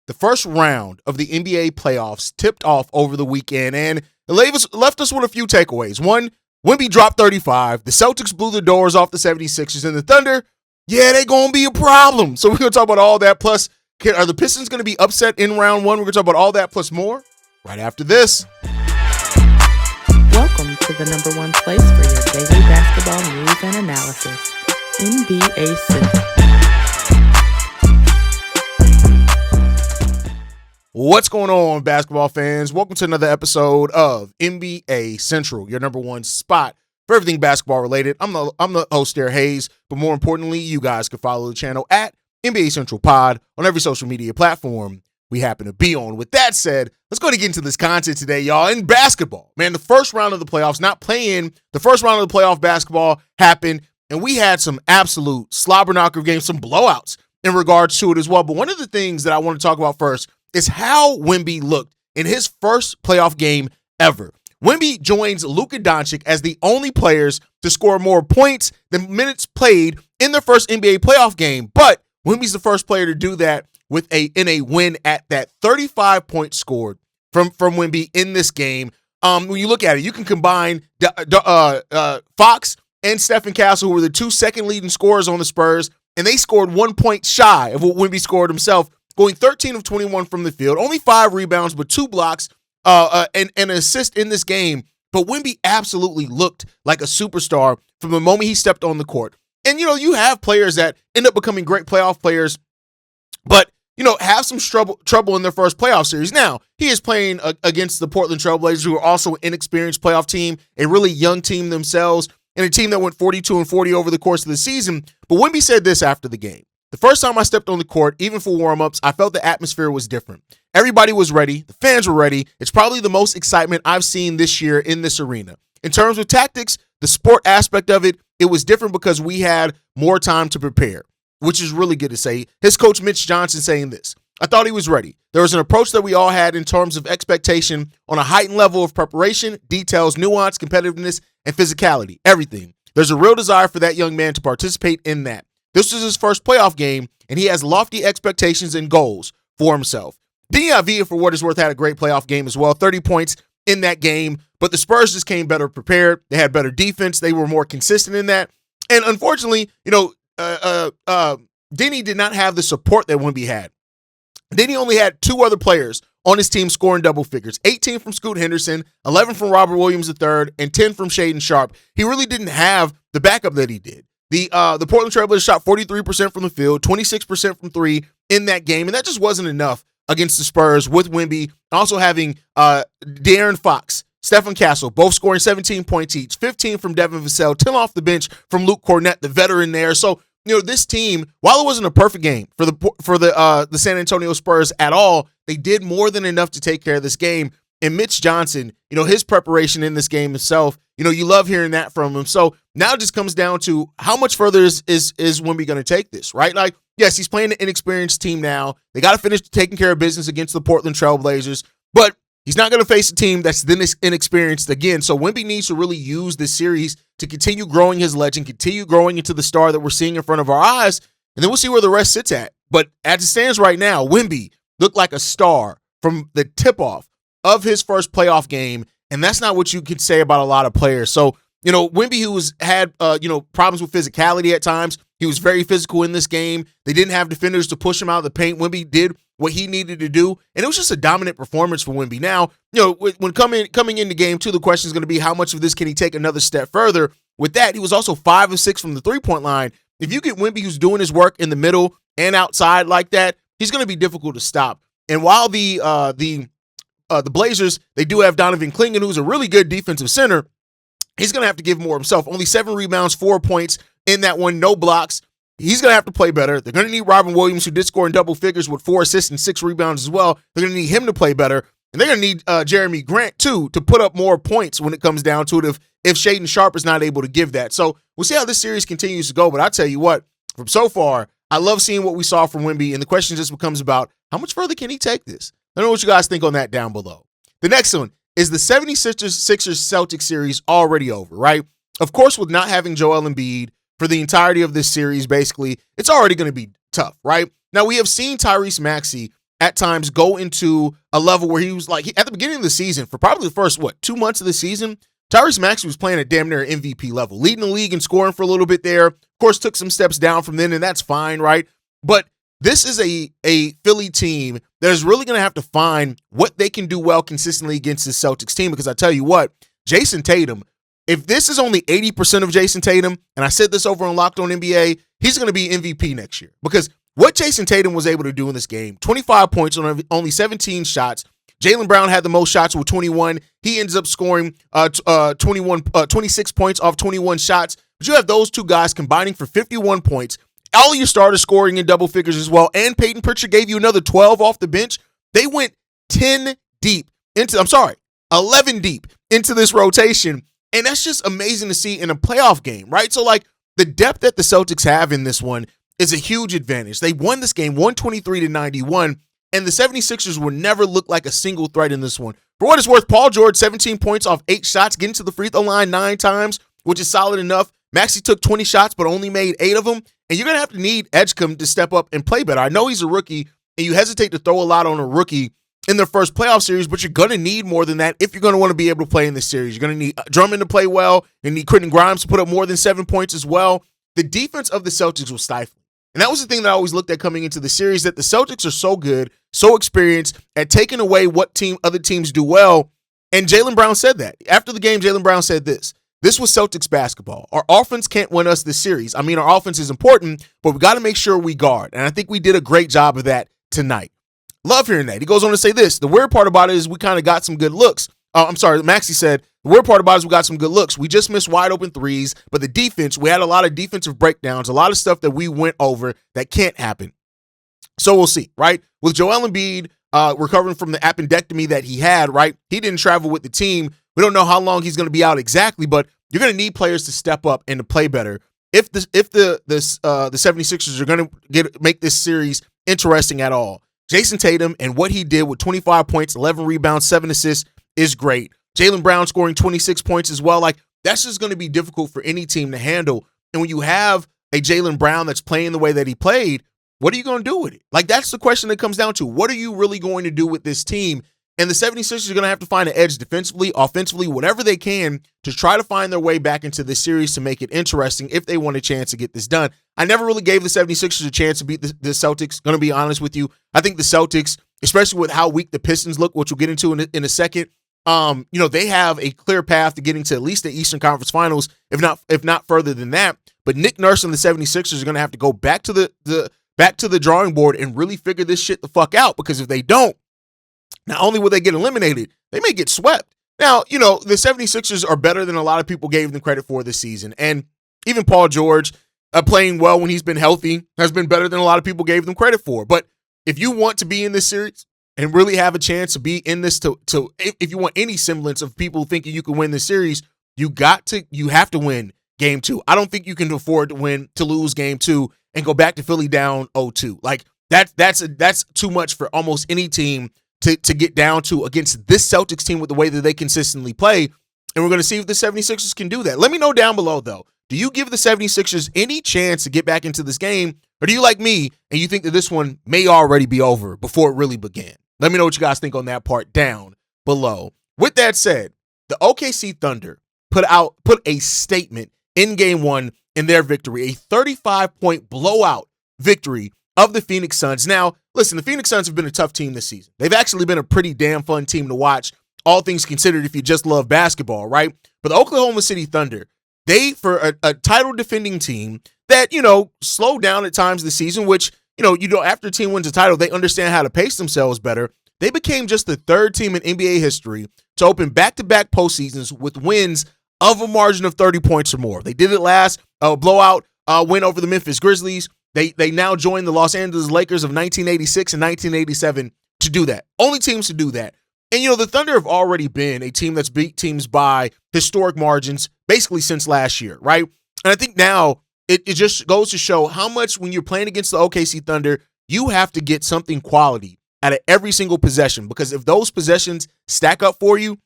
the first round of the NBA playoffs tipped off over the weekend, and it left us with a few takeaways. One, Wemby dropped 35. The Celtics blew the doors off the 76ers, and the Thunder, yeah, they're going to be a problem. So we're going to talk about all that. Plus, are the Pistons going to be upset in round one? We're going to talk about all that plus more right after this. Welcome to the number one place for your daily basketball news and analysis, NBA Central. What's going on, basketball fans? Welcome to another episode of NBA Central, your number one spot for everything basketball related. I'm the host there, Haize, but more importantly, you guys can follow the channel at NBA Central Pod on every social media platform we happen to be on. With that said, let's go to get into this content today, y'all. In basketball, man, the first round of the playoffs, not playing, the first round of the playoff basketball happened, and we had some absolute slobber knocker games, some blowouts in regards to it as well. But one of the things that I want to talk about first is how Wemby looked in his first playoff game ever. Wemby joins Luka Doncic as the only players to score more points than minutes played in their first NBA playoff game. But Wemby's the first player to do that in a win at that. 35 points scored from Wemby in this game. When you look at it, you can combine Fox and Stephen Castle, who were the two second leading scorers on the Spurs, and they scored 1 point shy of what Wemby scored himself, going 13 of 21 from the field, only 5 rebounds, but 2 blocks and an assist in this game. But Wemby absolutely looked like a superstar from the moment he stepped on the court. And, you have players that end up becoming great playoff players, but, have some trouble in their first playoff series. Now, he is playing against the Portland Trail Blazers, who are also an inexperienced playoff team, a really young team themselves, and a team that went 42-40 over the course of the season. But Wemby said this after the game: "The first time I stepped on the court, even for warm-ups, I felt the atmosphere was different. Everybody was ready. The fans were ready. It's probably the most excitement I've seen this year in this arena. In terms of tactics, the sport aspect of it, it was different because we had more time to prepare," which is really good to say. His coach, Mitch Johnson, saying this: "I thought he was ready. There was an approach that we all had in terms of expectation on a heightened level of preparation, details, nuance, competitiveness, and physicality, everything. There's a real desire for that young man to participate in that. This was his first playoff game, and he has lofty expectations and goals for himself." Deni Avdija, for what it's worth, had a great playoff game as well. 30 points in that game, but the Spurs just came better prepared. They had better defense. They were more consistent in that. And unfortunately, Deni did not have the support that Wemby had. Deni only had 2 other players on his team scoring double figures: 18 from Scoot Henderson, 11 from Robert Williams III, and 10 from Shaedon Sharpe. He really didn't have the backup that he did. The Portland Trail Blazers shot 43% from the field, 26% from 3 in that game, and that just wasn't enough against the Spurs with Wemby also having De'Aaron Fox, Stephen Castle, both scoring 17 points each, 15 from Devin Vassell, 10 off the bench from Luke Cornett, the veteran there. So, this team, while it wasn't a perfect game for the San Antonio Spurs at all, they did more than enough to take care of this game. And Mitch Johnson, his preparation in this game itself, you love hearing that from him. So now it just comes down to how much further is Wemby going to take this, right? Like, yes, he's playing an inexperienced team now. They got to finish taking care of business against the Portland Trail Blazers, but he's not going to face a team that's then inexperienced again. So Wemby needs to really use this series to continue growing his legend, continue growing into the star that we're seeing in front of our eyes, and then we'll see where the rest sits at. But as it stands right now, Wemby looked like a star from the tip-off of his first playoff game, and that's not what you could say about a lot of players. So, Wemby, who had problems with physicality at times, he was very physical in this game. They didn't have defenders to push him out of the paint. Wemby did what he needed to do, and it was just a dominant performance for Wemby. Now, when coming into game 2, the question is going to be how much of this can he take another step further. With that, he was also 5 of 6 from the three-point line. If you get Wemby, who's doing his work in the middle and outside like that, he's going to be difficult to stop. And while the Blazers, they do have Donovan Clingan, who's a really good defensive center, he's going to have to give more himself. Only 7 rebounds, 4 points in that one, no blocks. He's going to have to play better. They're going to need Robin Williams, who did score in double figures with 4 assists and 6 rebounds as well. They're going to need him to play better. And they're going to need Jeremy Grant, too, to put up more points when it comes down to it if Shaedon Sharpe is not able to give that. So we'll see how this series continues to go. But I'll tell you what, from so far, I love seeing what we saw from Wemby. And the question just becomes about how much further can he take this? I don't know what you guys think on that down below. The next one is the 76ers-Celtics series already over, right? Of course, with not having Joel Embiid for the entirety of this series, basically, it's already going to be tough, right? Now, we have seen Tyrese Maxey at times go into a level where he was like, at the beginning of the season, for probably the first, 2 months of the season, Tyrese Maxey was playing at damn near MVP level, leading the league and scoring for a little bit there. Of course, took some steps down from then, and that's fine, right? But this is a Philly team that is really going to have to find what they can do well consistently against this Celtics team, because I tell you what, Jason Tatum, if this is only 80% of Jason Tatum, and I said this over on Locked On NBA, he's going to be MVP next year, because what Jason Tatum was able to do in this game, 25 points on only 17 shots. Jaylen Brown had the most shots with 21. He ends up scoring 26 points off 21 shots. But you have those two guys combining for 51 points. All your starters scoring in double figures as well. And Peyton Pritchard gave you another 12 off the bench. They went 11 deep into this rotation. And that's just amazing to see in a playoff game, right? So, like, the depth that the Celtics have in this one is a huge advantage. They won this game 123-91, and the 76ers will never look like a single threat in this one. For what it's worth, Paul George, 17 points off 8 shots, getting to the free throw line 9 times, which is solid enough. Maxey took 20 shots, but only made 8 of them. And you're going to have to need Edgecombe to step up and play better. I know he's a rookie, and you hesitate to throw a lot on a rookie in their first playoff series, but you're going to need more than that if you're going to want to be able to play in this series. You're going to need Drummond to play well, and need Quentin Grimes to put up more than 7 points as well. The defense of the Celtics was stifling. And that was the thing that I always looked at coming into the series, that the Celtics are so good, so experienced at taking away what other teams do well. And Jaylen Brown said that. After the game, Jaylen Brown said this. This was Celtics basketball. Our offense can't win us this series. I mean, our offense is important, but we got to make sure we guard. And I think we did a great job of that tonight. Love hearing that. He goes on to say this. The weird part about it is we kind of got some good looks. Maxey said, the weird part about it is we got some good looks. We just missed wide open threes, but the defense, we had a lot of defensive breakdowns, a lot of stuff that we went over that can't happen. So we'll see, right? With Joel Embiid recovering from the appendectomy that he had, right? He didn't travel with the team. We don't know how long he's going to be out exactly, but you're going to need players to step up and to play better if the 76ers are going to make this series interesting at all. Jason Tatum and what he did with 25 points, 11 rebounds, 7 assists is great. Jaylen Brown scoring 26 points as well. Like, that's just going to be difficult for any team to handle. And when you have a Jaylen Brown that's playing the way that he played, what are you going to do with it? Like, that's the question that comes down to. What are you really going to do with this team? And the 76ers are going to have to find an edge defensively, offensively, whatever they can to try to find their way back into this series to make it interesting if they want a chance to get this done. I never really gave the 76ers a chance to beat the Celtics, going to be honest with you. I think the Celtics, especially with how weak the Pistons look, which we'll get into in a second, they have a clear path to getting to at least the Eastern Conference Finals, if not further than that. But Nick Nurse and the 76ers are going to have to go back to the drawing board and really figure this shit the fuck out, because if they don't, not only will they get eliminated, they may get swept. Now, the 76ers are better than a lot of people gave them credit for this season. And even Paul George, playing well when he's been healthy, has been better than a lot of people gave them credit for. But if you want to be in this series and really have a chance to be in this, if you want any semblance of people thinking you can win this series, you have to win game 2. I don't think you can afford to lose game 2 and go back to Philly down 0-2. Like, that's too much for almost any team to get down to against this Celtics team with the way that they consistently play. And we're going to see if the 76ers can do that. Let me know down below, though. Do you give the 76ers any chance to get back into this game? Or do you, like me, and you think that this one may already be over before it really began? Let me know what you guys think on that part down below. With that said, the OKC Thunder put a statement in game 1 in their victory, a 35-point blowout victory of the Phoenix Suns. Now, listen, the Phoenix Suns have been a tough team this season. They've actually been a pretty damn fun team to watch, all things considered, if you just love basketball, right? But the Oklahoma City Thunder, for a title defending team that, slowed down at times this season, which, after a team wins a title, they understand how to pace themselves better. They became just the 3rd team in NBA history to open back-to-back postseasons with wins of a margin of 30 points or more. They did it last blowout win over the Memphis Grizzlies. They now join the Los Angeles Lakers of 1986 and 1987 to do that. Only teams to do that. And, the Thunder have already been a team that's beat teams by historic margins basically since last year, right? And I think now it just goes to show how much when you're playing against the OKC Thunder, you have to get something quality out of every single possession, because if those possessions stack up for you,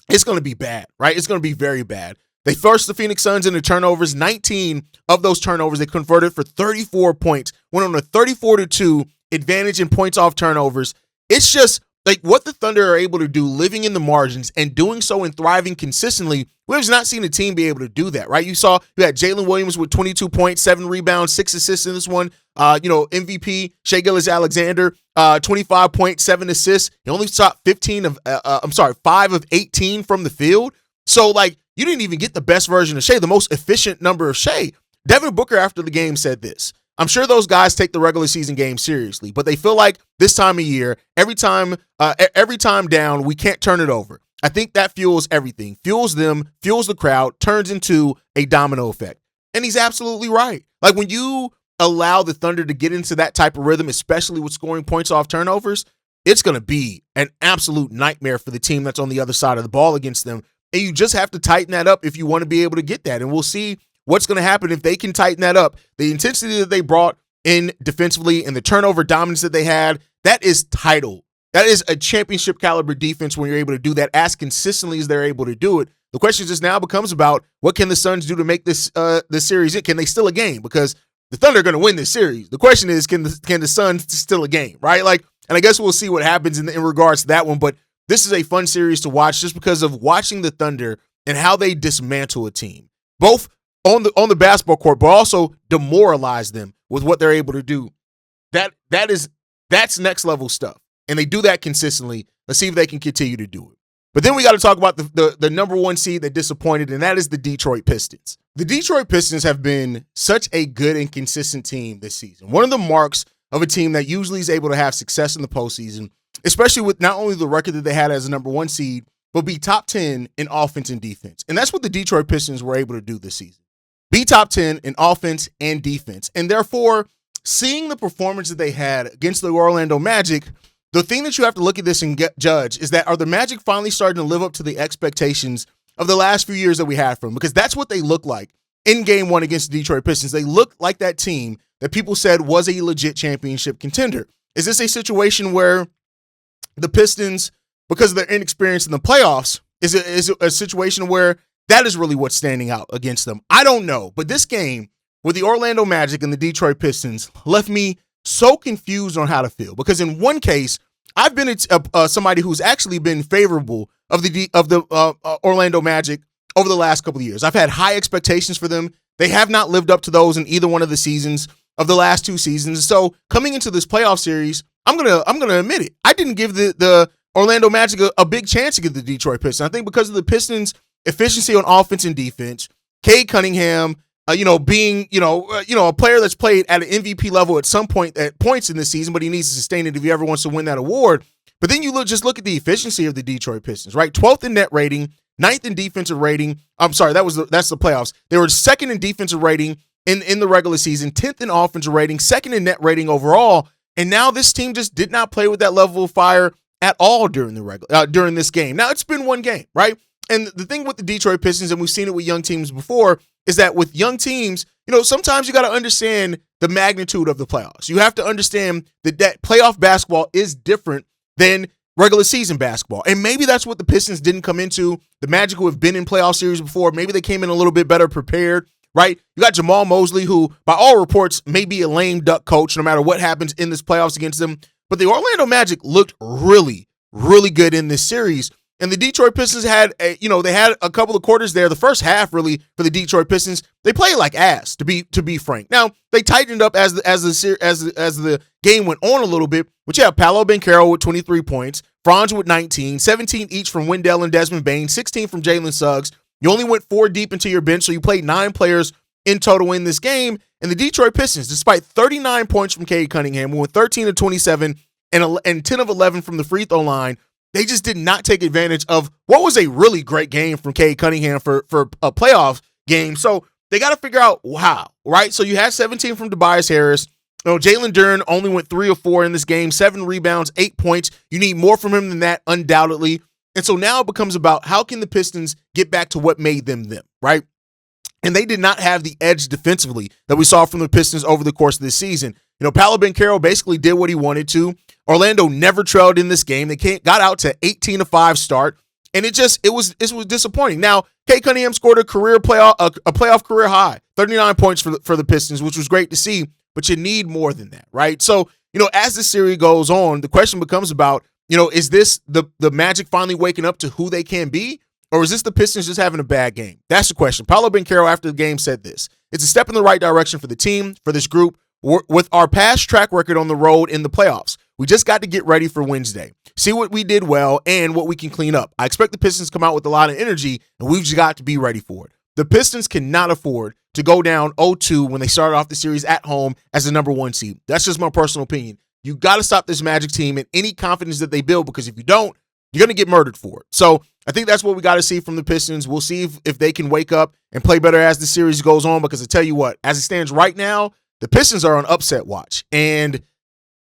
it's going to be bad, right? It's going to be very bad. They forced the Phoenix Suns into turnovers. 19 of those turnovers they converted for 34 points. Went on a 34-2 advantage in points off turnovers. It's just like what the Thunder are able to do, living in the margins and doing so and thriving consistently. We've not seen a team be able to do that, right? You had Jalen Williams with 22 points, 7 rebounds, 6 assists in this one. MVP Shai Gilgeous-Alexander, 25 points, 7 assists. He only shot 5 of 18 from the field. So like you didn't even get the best version of Shai, the most efficient number of Shai. Devin Booker after the game said this. I'm sure those guys take the regular season game seriously, but they feel like this time of year, every time down, we can't turn it over. I think that fuels everything, fuels them, fuels the crowd, turns into a domino effect. And he's absolutely right. Like when you allow the Thunder to get into that type of rhythm, especially with scoring points off turnovers, it's going to be an absolute nightmare for the team that's on the other side of the ball against them. And you just have to tighten that up if you want to be able to get that. And we'll see what's going to happen if they can tighten that up. The intensity that they brought in defensively and the turnover dominance that they had, that is title. That is a championship caliber defense when you're able to do that as consistently as they're able to do it. The question just now becomes about what can the Suns do to make this series? Can they steal a game? Because the Thunder are going to win this series. The question is, can the Suns steal a game, right? Like, and I guess we'll see what happens in regards to that one. But this is a fun series to watch just because of watching the Thunder and how they dismantle a team, both on the basketball court, but also demoralize them with what they're able to do. That's next level stuff. And they do that consistently. Let's see if they can continue to do it. But then we got to talk about the number one seed that disappointed, and that is the Detroit Pistons. The Detroit Pistons have been such a good and consistent team this season. One of the marks of a team that usually is able to have success in the postseason, especially with not only the record that they had as a number one seed, but be top 10 in offense and defense. And that's what the Detroit Pistons were able to do this season. Be top 10 in offense and defense. And therefore, seeing the performance that they had against the Orlando Magic, the thing that you have to look at this and judge is that are the Magic finally starting to live up to the expectations of the last few years that we had from them? Because that's what they look like in game one against the Detroit Pistons. They look like that team that people said was a legit championship contender. Is this a situation where the Pistons, because of their inexperience in the playoffs, is it a situation where that is really what's standing out against them? I don't know. But this game with the Orlando Magic and the Detroit Pistons left me so confused on how to feel. Because in one case, I've been somebody who's actually been favorable of the Orlando Magic over the last couple of years. I've had high expectations for them. They have not lived up to those in either one of the seasons of the last two seasons. So coming into this playoff series, I'm gonna admit it. I didn't give the Orlando Magic a big chance against the Detroit Pistons. I think because of the Pistons' efficiency on offense and defense, Cade Cunningham, being a player that's played at an MVP level at points in this season, but he needs to sustain it if he ever wants to win that award. But then you look at the efficiency of the Detroit Pistons, right? 12th in net rating, 9th in defensive rating. I'm sorry, that's the playoffs. They were 2nd in defensive rating in the regular season, 10th in offensive rating, 2nd in net rating overall. And now this team just did not play with that level of fire at all during this game. Now it's been one game, right? And the thing with the Detroit Pistons, and we've seen it with young teams before, is that with young teams, sometimes you got to understand the magnitude of the playoffs. You have to understand that playoff basketball is different than regular season basketball. And maybe that's what the Pistons didn't come into. The Magic, who have been in playoff series before, maybe they came in a little bit better prepared, right? You got Jamal Mosley, who by all reports may be a lame duck coach no matter what happens in this playoffs against them. But the Orlando Magic looked really, really good in this series. And the Detroit Pistons had they had a couple of quarters there. The first half, really, for the Detroit Pistons, they played like ass, to be frank. Now they tightened up as the game went on a little bit. But you have Paolo Banchero with 23 points, Franz with 19, 17 each from Wendell and Desmond Bane, 16 from Jalen Suggs. You only went 4 deep into your bench, so you played 9 players in total in this game. And the Detroit Pistons, despite 39 points from Cade Cunningham, who went 13 of 27 and 10 of 11 from the free throw line, they just did not take advantage of what was a really great game from Cade Cunningham for a playoff game. So they got to figure out how, right? So you had 17 from Tobias Harris. Jalen Duren only went 3 of 4 in this game, 7 rebounds, 8 points. You need more from him than that, undoubtedly. And so now it becomes about how can the Pistons get back to what made them, right? And they did not have the edge defensively that we saw from the Pistons over the course of this season. Paolo Banchero basically did what he wanted to. Orlando never trailed in this game. They got out to 18-5 start, and it was disappointing. Now, Cade Cunningham scored a playoff career high, 39 points for the Pistons, which was great to see. But you need more than that, right? So as the series goes on, the question becomes about, is this the Magic finally waking up to who they can be? Or is this the Pistons just having a bad game? That's the question. Paolo Banchero after the game said this. It's a step in the right direction for the team, for this group, with our past track record on the road in the playoffs. We just got to get ready for Wednesday. See what we did well and what we can clean up. I expect the Pistons to come out with a lot of energy, and we've just got to be ready for it. The Pistons cannot afford to go down 0-2 when they started off the series at home as the number 1 seed. That's just my personal opinion. You got to stop this Magic team and any confidence that they build, because if you don't, you're going to get murdered for it. So I think that's what we got to see from the Pistons. We'll see if they can wake up and play better as the series goes on, because I tell you what, as it stands right now, the Pistons are on upset watch. And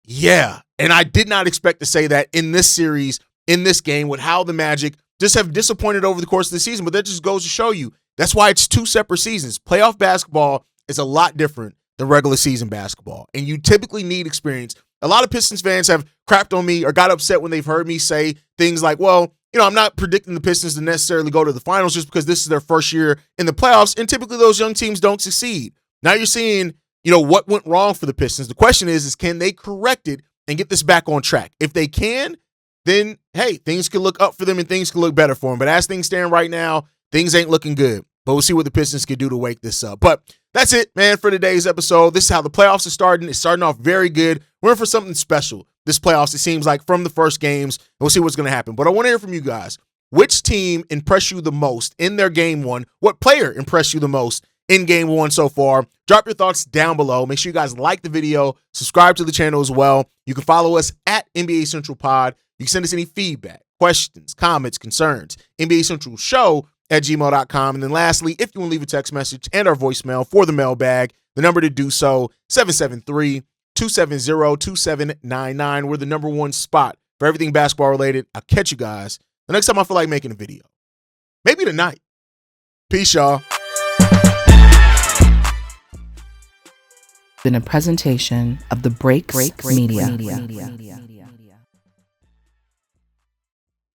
I did not expect to say that in this series, in this game, with how the Magic just have disappointed over the course of the season. But that just goes to show you, that's why it's 2 separate seasons. Playoff basketball is a lot different than regular season basketball, and you typically need experience. A lot of Pistons fans have crapped on me or got upset when they've heard me say things like, well, I'm not predicting the Pistons to necessarily go to the finals just because this is their first year in the playoffs, and typically those young teams don't succeed. Now you're seeing, what went wrong for the Pistons. The question is can they correct it and get this back on track? If they can, then, hey, things can look up for them and things can look better for them. But as things stand right now, things ain't looking good. But we'll see what the Pistons can do to wake this up. But that's it, man, for today's episode. This is how the playoffs are starting. It's starting off very good. We're in for something special this playoffs, it seems like, from the first games. And we'll see what's going to happen. But I want to hear from you guys. Which team impressed you the most in their game one? What player impressed you the most in game one so far? Drop your thoughts down below. Make sure you guys like the video. Subscribe to the channel as well. You can follow us at NBA Central Pod. You can send us any feedback, questions, comments, concerns. NBA Central Show at gmail.com. And then lastly, if you want to leave a text message and our voicemail for the mailbag, the number to do so, 773-270-2799. We're the number 1 spot for everything basketball related. I'll catch you guys the next time I feel like making a video. Maybe tonight. Peace, y'all. Been a presentation of the Breaks Media.